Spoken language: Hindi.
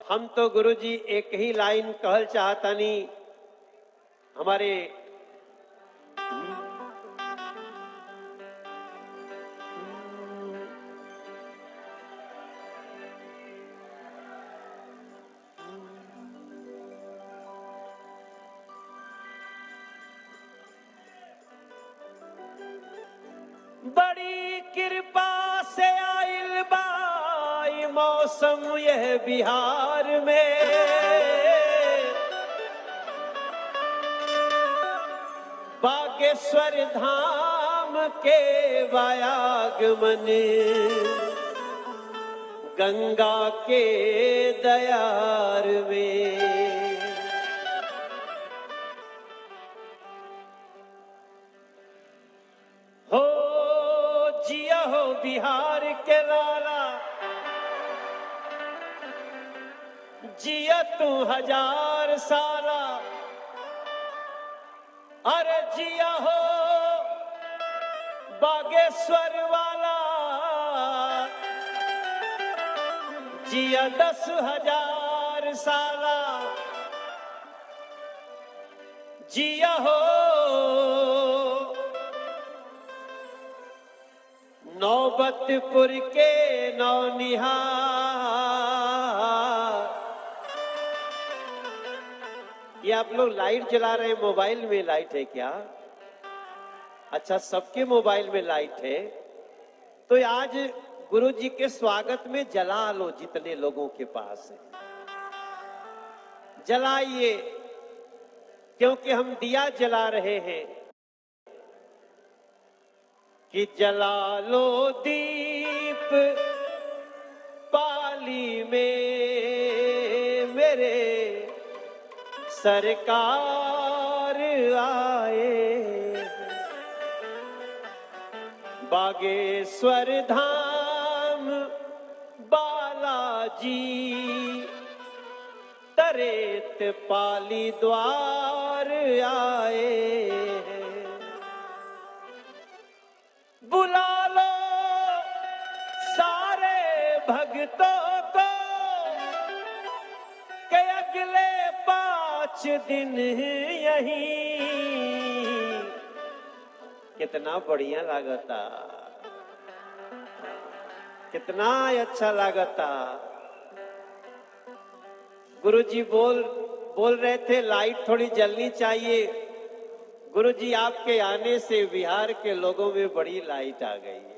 हम तो गुरुजी एक ही लाइन कहल चाहतानी हमारे बड़ी कृपा से आइल बाई मौसम यह बिहार में, बागेश्वर धाम के वायागमन गंगा के दयार में। हो जिया हो बिहार के लाला, जिया तू हजार साला, अरे जिया हो बागेश्वर वाला, जिया 10,000 साला, जिया हो नौबतपुर के नौनिहार। ये आप लोग लाइट जला रहे हैं, मोबाइल में लाइट है क्या? अच्छा, सबके मोबाइल में लाइट है। तो आज गुरु जी के स्वागत में जला लो, जितने लोगों के पास है जलाइए, क्योंकि हम दिया जला रहे हैं कि जला लो दीप पाली में मेरे सरकार आए, बागेश्वर धाम बालाजी तरेत पाली द्वार आए। बुला लो सारे भक्तों को कि अगले 5 दिन यहीं। कितना बढ़िया लागता, कितना अच्छा लागता। गुरुजी बोल रहे थे लाइट थोड़ी जलनी चाहिए। गुरुजी आपके आने से बिहार के लोगों में बड़ी लाइट आ गई है।